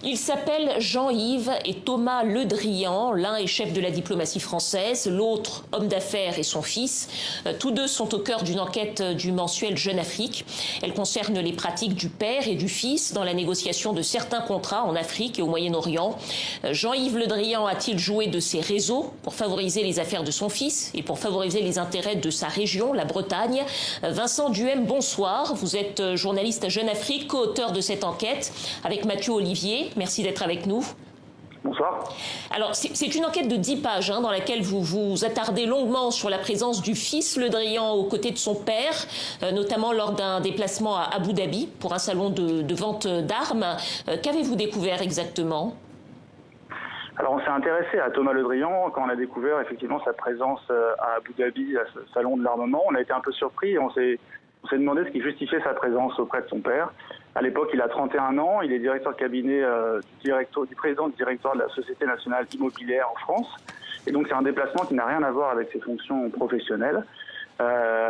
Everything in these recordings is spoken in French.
Ils s'appellent Jean-Yves et Thomas Le Drian. L'un est chef de la diplomatie française, l'autre homme d'affaires et son fils. Tous deux sont au cœur d'une enquête du mensuel Jeune Afrique. Elle concerne les pratiques du père et du fils dans la négociation de certains contrats en Afrique et au Moyen-Orient. Jean-Yves Le Drian a-t-il joué de ses réseaux pour favoriser les affaires de son fils et pour favoriser les intérêts de sa région, la Bretagne? Vincent Duhem, bonsoir. Vous êtes journaliste à Jeune Afrique, co-auteur de cette enquête avec Mathieu Olivier. Merci d'être avec nous. Bonsoir. Alors, c'est une enquête de 10 pages dans laquelle vous vous attardez longuement sur la présence du fils Le Drian aux côtés de son père, notamment lors d'un déplacement à Abu Dhabi pour un salon de vente d'armes. Qu'avez-vous découvert exactement ? Alors, on s'est intéressé à Thomas Le Drian quand on a découvert effectivement sa présence à Abu Dhabi, à ce salon de l'armement. On a été un peu surpris et on s'est demandé ce qui justifiait sa présence auprès de son père. À l'époque, il a 31 ans, il est directeur de cabinet du président du directoire de la Société nationale immobilière en France. Et donc, c'est un déplacement qui n'a rien à voir avec ses fonctions professionnelles.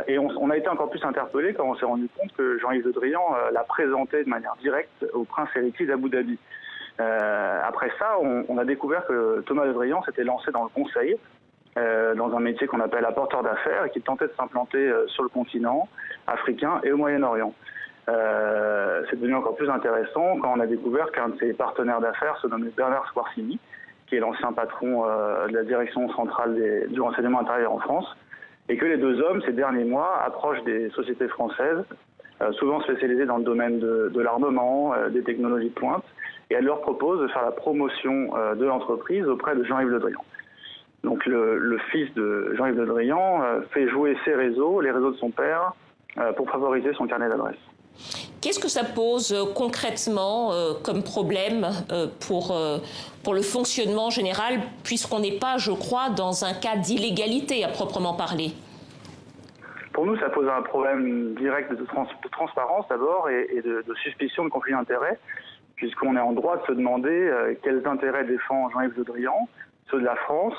Et on a été encore plus interpellés quand on s'est rendu compte que Jean-Yves Le Drian l'a présenté de manière directe au prince héritier d'Abu Dhabi. Après ça, on a découvert que Thomas Le Drian s'était lancé dans le conseil, dans un métier qu'on appelle apporteur d'affaires et qui tentait de s'implanter sur le continent africain et au Moyen-Orient. C'est devenu encore plus intéressant quand on a découvert qu'un de ses partenaires d'affaires se nommait Bernard Squarcini, qui est l'ancien patron de la direction centrale du renseignement intérieur en France, et que les deux hommes, ces derniers mois, approchent des sociétés françaises, souvent spécialisées dans le domaine de l'armement, des technologies de pointe, et elles leur proposent de faire la promotion de l'entreprise auprès de Jean-Yves Le Drian. Donc le fils de Jean-Yves Le Drian fait jouer ses réseaux, les réseaux de son père, pour favoriser son carnet d'adresses. Qu'est-ce que ça pose concrètement comme problème pour le fonctionnement général, puisqu'on n'est pas, je crois, dans un cas d'illégalité à proprement parler? Pour nous, ça pose un problème direct de transparence d'abord et de suspicion de conflit d'intérêts, puisqu'on est en droit de se demander quels intérêts défend Jean-Yves Le Drian, ceux de la France,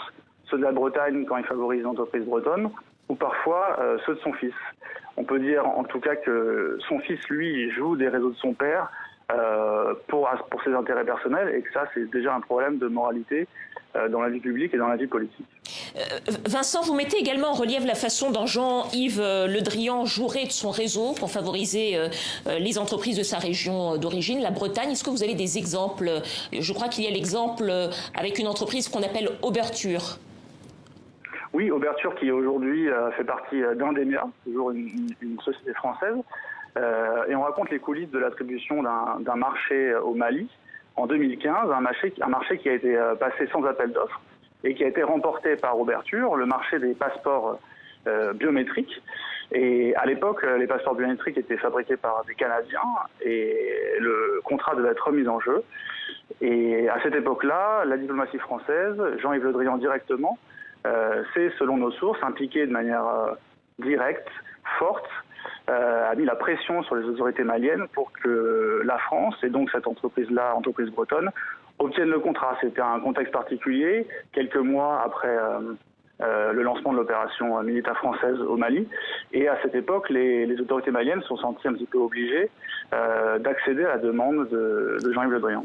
ceux de la Bretagne quand il favorise l'entreprise bretonne, ou parfois ceux de son fils. On peut dire en tout cas que son fils, lui, joue des réseaux de son père pour ses intérêts personnels et que ça, c'est déjà un problème de moralité dans la vie publique et dans la vie politique. Vincent, vous mettez également en relief la façon dont Jean-Yves Le Drian jouerait de son réseau pour favoriser les entreprises de sa région d'origine, la Bretagne. Est-ce que vous avez des exemples? Je crois qu'il y a l'exemple avec une entreprise qu'on appelle Auberture. Oui, Auberture qui aujourd'hui fait partie d'Indemia, toujours une société française. Et on raconte les coulisses de l'attribution d'un marché au Mali en 2015, un marché qui a été passé sans appel d'offres et qui a été remporté par Auberture, le marché des passeports biométriques. Et à l'époque, les passeports biométriques étaient fabriqués par des Canadiens et le contrat devait être remis en jeu. Et à cette époque-là, la diplomatie française, Jean-Yves Le Drian directement, c'est, selon nos sources, impliqué de manière directe, forte, a mis la pression sur les autorités maliennes pour que la France, et donc cette entreprise-là, entreprise bretonne, obtienne le contrat. C'était un contexte particulier, quelques mois après le lancement de l'opération militaire française au Mali. Et à cette époque, les autorités maliennes se sont senties un petit peu obligées d'accéder à la demande de Jean-Yves Le Drian.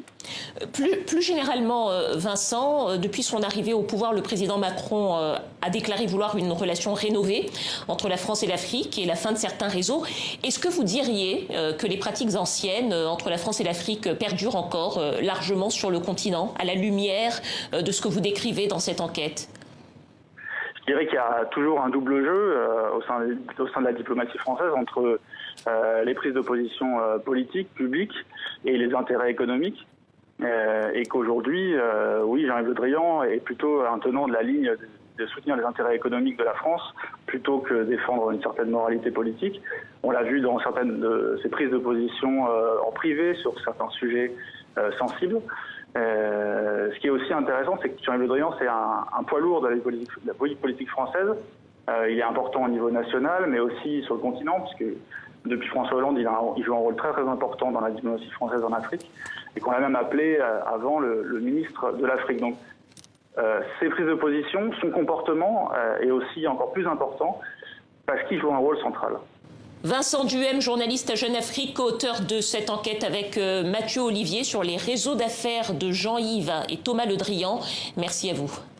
Plus généralement, Vincent, depuis son arrivée au pouvoir, le président Macron a déclaré vouloir une relation rénovée entre la France et l'Afrique et la fin de certains réseaux. Est-ce que vous diriez que les pratiques anciennes entre la France et l'Afrique perdurent encore largement sur le continent, à la lumière de ce que vous décrivez dans cette enquête ? Je dirais qu'il y a toujours un double jeu au sein de la diplomatie française entre les prises de position politiques, publiques et les intérêts économiques. Et qu'aujourd'hui, oui, Jean-Yves Le Drian est plutôt un tenant de la ligne de soutenir les intérêts économiques de la France plutôt que défendre une certaine moralité politique. On l'a vu dans certaines de ses prises de position en privé sur certains sujets sensibles. Ce qui est aussi intéressant, c'est que Jean-Yves Le Drian, c'est un poids lourd de la politique française. Il est important au niveau national, mais aussi sur le continent, puisque depuis François Hollande, il joue un rôle très très important dans la diplomatie française en Afrique, et qu'on a même appelé avant le ministre de l'Afrique. Donc, ses prises de position, son comportement est aussi encore plus important, parce qu'il joue un rôle central. Vincent Duhem, journaliste à Jeune Afrique, co-auteur de cette enquête avec Mathieu Olivier sur les réseaux d'affaires de Jean-Yves et Thomas Le Drian. Merci à vous.